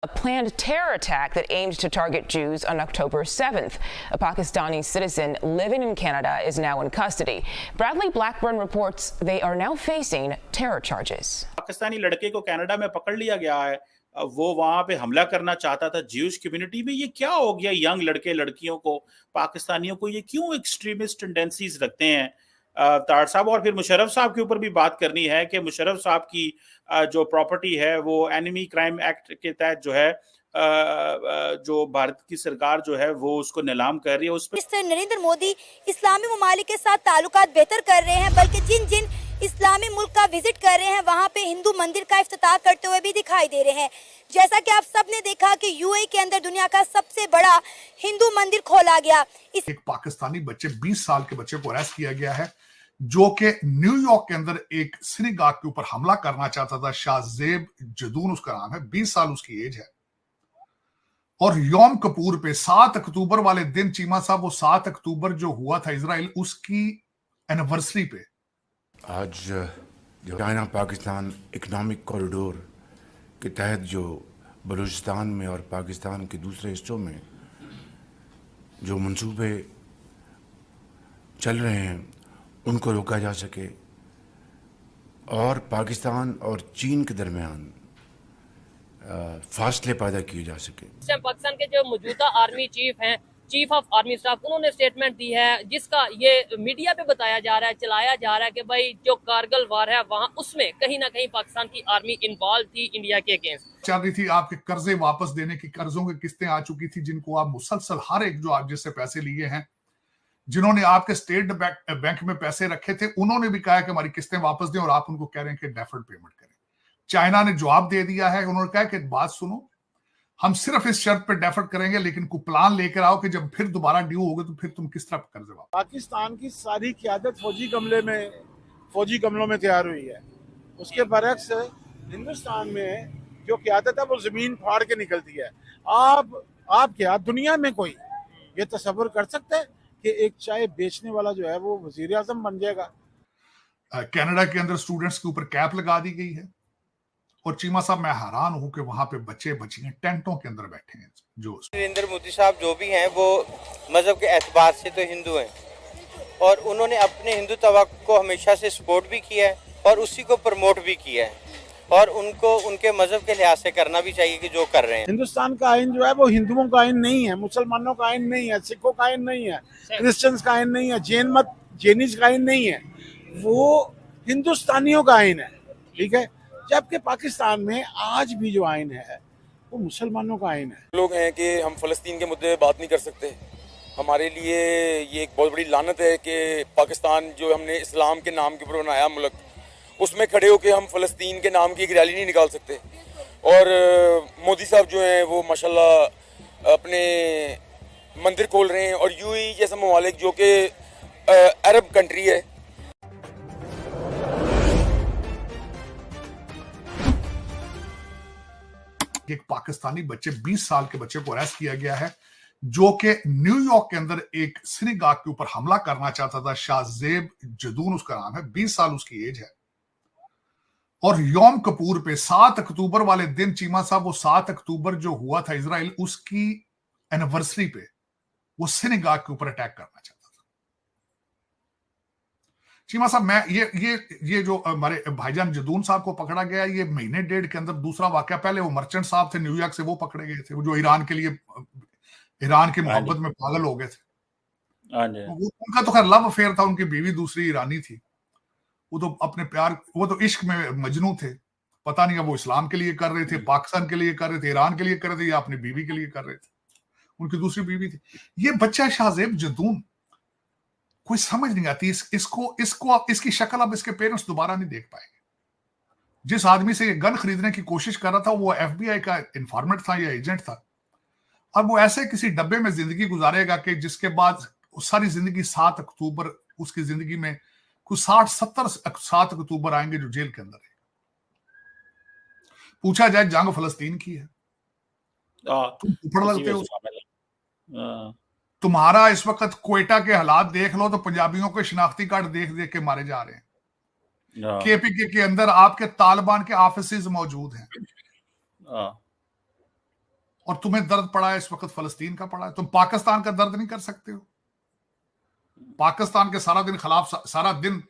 A planned terror attack that aimed to target Jews on October 7th. A Pakistani citizen living in Canada is now in custody. Bradley Blackburn reports they are now facing terror charges. Pakistani लड़के को Canada में पकड़ लिया गया है। वो वहां पे हमला करना चाहता था ज्यूश कम्युनिटी में। ये क्या हो गया? यंग लड़के लड़कियों को, पाकिस्तानियों को ये क्यों एक्सट्रीमिस्ट टेंडेंसीज रखते हैं? तार साहब और फिर मुशर्रफ साहब के ऊपर भी बात करनी है कि मुशर्रफ साहब की जो प्रॉपर्टी है वो एनिमी क्राइम एक्ट के तहत जो है जो भारत की सरकार जो है वो उसको नीलाम कर रही है। उस पर नरेंद्र मोदी इस्लामी ममालिक के साथ ताल्लुकात बेहतर कर रहे हैं, बल्कि जिन जिन इस्लामी मुल्क का विजिट कर रहे हैं वहाँ पे हिंदू मंदिर का इफ्तिताह करते हुए भी दिखाई दे रहे हैं। जैसा कि आप सब ने देखा कि यूएई के अंदर दुनिया का सबसे बड़ा हिंदू मंदिर खोला गया। एक पाकिस्तानी बच्चे 20 साल के बच्चे को अरेस्ट किया गया है जो कि न्यूयॉर्क के अंदर एक सिनेगाग के ऊपर हमला करना चाहता था। शाहजेब जदून उसका नाम है, 20 साल उसकी एज है। और योम कपूर पे 7 अक्टूबर वाले दिन, चीमा साहब, वो 7 अक्टूबर जो हुआ था इजराइल, उसकी एनिवर्सरी पे आज जो चाइना पाकिस्तान इकोनॉमिक कॉरिडोर के तहत जो बलूचिस्तान में और पाकिस्तान के दूसरे हिस्सों में जो मंसूबे चल रहे हैं उनको रोका जा सके और पाकिस्तान और चीन के दरमियान फासले पैदा किए जा सके। पाकिस्तान के जो मौजूदा आर्मी चीफ हैं, चीफ ऑफ आर्मी स्टाफ, उन्होंने स्टेटमेंट दी है जिसका ये मीडिया पे बताया जा रहा है, चलाया जा रहा है कि भाई जो कारगिल वार है वहाँ उसमें कहीं ना कहीं पाकिस्तान की आर्मी इन्वॉल्व थी इंडिया के अगेंस्ट। चल रही थी आपके कर्जे वापस देने की, कर्जों की किस्तें आ चुकी थी जिनको आप मुसलसल हर एक जो आप जिससे पैसे लिए हैं, जिन्होंने आपके स्टेट बैंक में पैसे रखे थे, उन्होंने भी कहा कि हमारी किस्तें वापस दें और आप उनको कह रहे हैं कि डेफर्ड पेमेंट करें। चाइना ने जवाब दे दिया है, उन्होंने कहा कि बात सुनो, हम सिर्फ इस शर्त पे डेफर्ड करेंगे लेकिन कोई प्लान लेकर आओ कि जब फिर दोबारा ड्यू होगा तो फिर तुम किस तरह कर्ज वापस। पाकिस्तान की सारी क़यादत फौजी कमलों में तैयार हुई है। उसके बरक्स हिंदुस्तान में जो क़यादत है वो जमीन फाड़ के निकलती है। आप क्या दुनिया में कोई ये तसव्वुर कर सकता है कि एक चाय बेचने वाला जो है वो वजीर आजम बन जाएगा? कनाडा के अंदर स्टूडेंट्स के ऊपर कैप लगा दी गई है और चीमा साहब मैं हैरान हूं कि वहां पे बच्चे बच्चियां टेंटों के अंदर बैठे हैं। जो नरेंद्र मोदी साहब जो भी हैं वो मजहब के एतबार से तो हिंदू हैं और उन्होंने अपने हिंदुत्व को हमेशा से सपोर्ट भी किया है और उसी को प्रमोट भी किया है और उनको उनके मजहब के लिहाज से करना भी चाहिए कि जो कर रहे हैं। हिंदुस्तान का आइन जो है वो हिंदुओं का आइन नहीं है, मुसलमानों का आइन नहीं है, सिखों का आइन नहीं है, क्रिश्चियंस का आइन नहीं है, जैनिज का आइन नहीं है, वो हिंदुस्तानियों का आइन है। ठीक है, जबकि पाकिस्तान में आज भी जो आइन है वो मुसलमानों का आइन है। लोग हैं कि हम फ़लस्तीन के मुद्दे पे बात नहीं कर सकते। हमारे लिए ये एक बहुत बड़ी लानत है कि पाकिस्तान जो हमने इस्लाम के नाम के ऊपर बनाया मुल्क, उसमें खड़े होकर हम फ़लस्तीन के नाम की एक रैली नहीं निकाल सकते। और मोदी साहब जो हैं वो माशाल्लाह अपने मंदिर खोल रहे हैं और यूएई जैसा ममालिक जो कि अरब कंट्री है। एक पाकिस्तानी बच्चे 20 साल के बच्चे को अरेस्ट किया गया है जो कि न्यूयॉर्क के अंदर एक सिनेगाग के ऊपर हमला करना चाहता था। शाहजेब जदून उसका नाम है, 20 साल उसकी एज है। और योम कपूर पे 7 अक्टूबर वाले दिन, चीमा साहब, वो 7 अक्टूबर जो हुआ था इजराइल, उसकी एनिवर्सरी पे वो सिनेगाग के ऊपर अटैक करना चाहता था। चीमा साहब, मैं ये जो हमारे भाईजान जदून साहब को पकड़ा गया, ये महीने डेढ़ के अंदर दूसरा वाकया। पहले वो मर्चेंट साहब थे न्यूयॉर्क से, वो पकड़े गए थे, वो जो ईरान की मोहब्बत में पागल हो गए थे। उनका तो खैर लव अफेयर था, उनकी बीवी दूसरी ईरानी थी। वो तो अपने प्यार, वो तो इश्क में मजनू थे। पता नहीं अब वो इस्लाम के लिए कर रहे थे, पाकिस्तान के लिए कर रहे थे, ईरान के लिए कर रहे थे या अपनी बीवी के लिए कर रहे थे। उनकी दूसरी बीवी थी। ये बच्चा शाहजेब जदून, कोई समझ नहीं आती इसकी शक्ल अब इसके पेरेंट्स दोबारा नहीं देख पाएंगे। जिस आदमी से ये गन खरीदने की कोशिश कर रहा था वो एफबीआई का इन्फॉर्मेंट था या एजेंट था। अब वो ऐसे किसी डब्बे में जिंदगी गुजारेगा कि जिसके बाद सारी जिंदगी 7 अक्टूबर उसकी जिंदगी में कुछ 60-70 7 अक्टूबर आएंगे जो जेल के अंदर है। पूछा जाए जंग फलस्तीन की है, तुम उफड़ लगते हो। तुम्हारा इस वक्त क्वेटा के हालात देख लो तो पंजाबियों के शिनाख्ती कार्ड देख देख के मारे जा रहे हैं। केपीके के अंदर आपके तालिबान के ऑफिसेज मौजूद हैं। और तुम्हें दर्द पड़ा है इस वक्त फलस्तीन का पड़ा है, तुम पाकिस्तान का दर्द नहीं कर सकते हो? पाकिस्तान के सारा दिन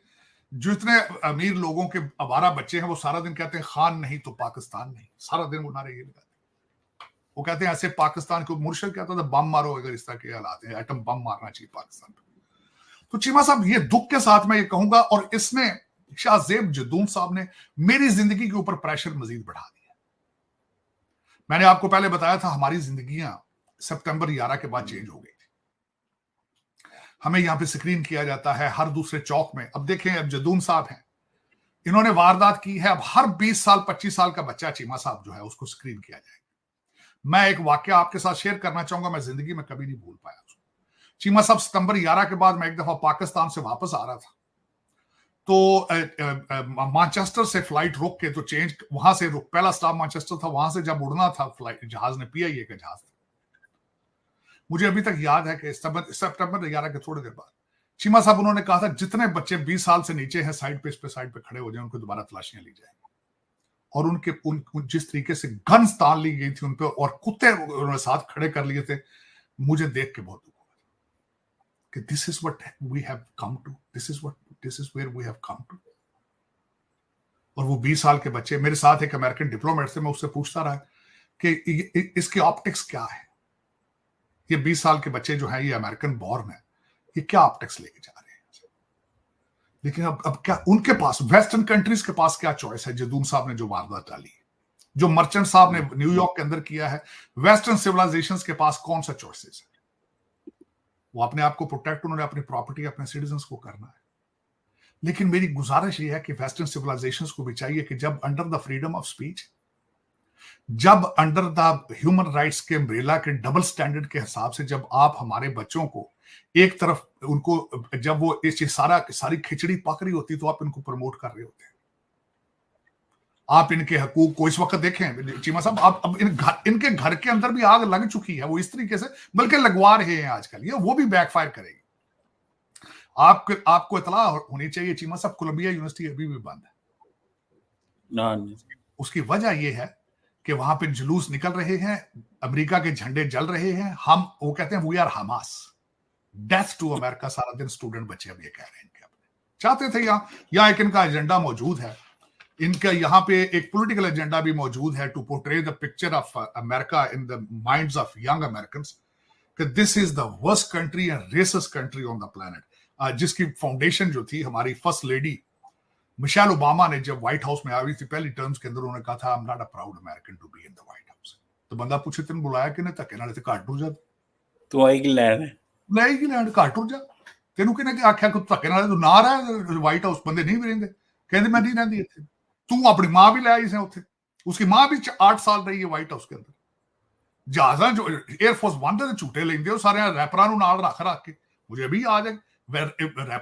जितने अमीर लोगों के आवारा बच्चे हैं वो सारा दिन कहते हैं खान नहीं तो पाकिस्तान नहीं, सारा दिन वो नारे ये लगाते हैं। वो कहते हैं ऐसे पाकिस्तान को, मुर्शिद कहता था बम मारो अगर इस तरह के हालात हैं, एटम बम मारना चाहिए पाकिस्तान पे। तो चीमा साहब ये दुख के साथ मैं ये कहूंगा, और इसने शाहजेब जदून साहब ने मेरी जिंदगी के ऊपर प्रेशर मजीद बढ़ा दिया। मैंने आपको पहले बताया था हमारी जिंदगियां सितंबर 11 के बाद चेंज हो गई थी। हमें यहां पे स्क्रीन किया जाता है हर दूसरे चौक में। अब देखें, अब जदून साहब हैं, इन्होंने वारदात की है, अब हर 20 साल 25 साल का बच्चा चीमा साहब जो है उसको स्क्रीन किया जाएगा। मैं एक वाकया आपके साथ शेयर करना चाहूंगा, मैं जिंदगी में कभी नहीं भूल पाया उसको। चीमा साहब सितंबर 11 के बाद मैं एक दफा पाकिस्तान से वापस आ रहा था, तो मैनचेस्टर से फ्लाइट रोक के, तो चेंज वहां से पहला स्टॉप मैनचेस्टर था, वहां से जब उड़ना था फ्लाइट जहाज ने, PIA का जहाज था, मुझे अभी तक याद है कि सितंबर 11 के थोड़ी देर बाद चीमा साहब उन्होंने कहा था जितने बच्चे 20 साल से नीचे हैं साइड पे खड़े हो जाए, उनको दोबारा तलाशियां ली जाएंगी। और उनके जिस तरीके से गन्स तान ली गई थी उन पे और कुत्ते उन्होंने साथ खड़े कर लिए थे, मुझे देख के बहुत दुख हुआ कि this is what we have come to, this is where we have come to. और वो 20 साल के बच्चे, मेरे साथ एक अमेरिकन डिप्लोमेट से, मैं उससे पूछता रहा कि इसकी ऑप्टिक्स क्या है, ये 20 साल के बच्चे जो हैं ये अमेरिकन बॉर्न है, ये क्या ऑप्टिक्स लेके जा रहे हैं। लेकिन अब क्या उनके पास, वेस्टर्न कंट्रीज के पास क्या चॉइस है? जदून साहब ने जो वारदात डाली, जो मर्चेंट साहब ने न्यूयॉर्क के अंदर किया है, वेस्टर्न सिविलाइजेशंस के पास कौन सा चॉइसेस है? वो अपने आप को प्रोटेक्ट, उन्होंने अपनी प्रॉपर्टी अपने सिटीजन्स को करना है। लेकिन मेरी गुजारिश ये है कि वेस्टर्न सिविलाइजेशंस को भी चाहिए कि जब under the freedom of speech, जब अंडर द ह्यूमन राइट्स के अम्ब्रेला के डबल स्टैंडर्ड के हिसाब से जब आप हमारे बच्चों को एक तरफ उनको, जब वो सारी खिचड़ी पक रही होती तो आप इनको प्रमोट कर रहे होते हैं, आप इनके हकूक को इस वक्त देखें चीमा साहब, आप अब इनके घर के अंदर भी आग लग चुकी है, वो इस तरीके से बल्कि लगवा रहे हैं आजकल, ये वो भी बैकफायर करेगी। आपको इतला होनी चाहिए चीमा साहब, कोलंबिया यूनिवर्सिटी अभी भी बंद है। उसकी वजह यह है कि वहां पे जुलूस निकल रहे हैं, अमेरिका के झंडे जल रहे हैं, वो कहते हैं we are Hamas, death to America. सारा दिन स्टूडेंट बच्चे अब ये कह रहे हैं इनके अपने चाहते थे, यहाँ एक इनका एजेंडा मौजूद है, इनका यहाँ पे एक पॉलिटिकल एजेंडा भी मौजूद है to portray the picture of America in the minds of young Americans कि this is the worst country and racist country on the planet. जिसकी फाउंडेशन जो थी हमारी फर्स्ट लेडी मिशेल ओबामा ने जब व्हाइट हाउस में आई थी पहली टर्म्स के अंदर, उन्होंने कहा था I am not a proud American to be in the White House. तो बंदा पूछे तेन बुलाया कि धक्के नाल ते घट टुर जा, तू आएगी लैंड लाएगी लैंड घट टुर जा, तेनू किने आख्या कि धक्के नाल तू ना रह व्हाइट हाउस, बंदे नहीं भी रहिंदे, कहंदे मैं नहीं रहंदी इत्थे। तू अपनी मां भी ले आई से उत्थे, उसकी मां भी 8 साल रही है व्हाइट हाउस के अंदर। जहाजा जो एयरफोर्स 1 दे झूठे लेंदे हो सारे रैपरां नू नाल रख के, मुझे अभी याद है रैपर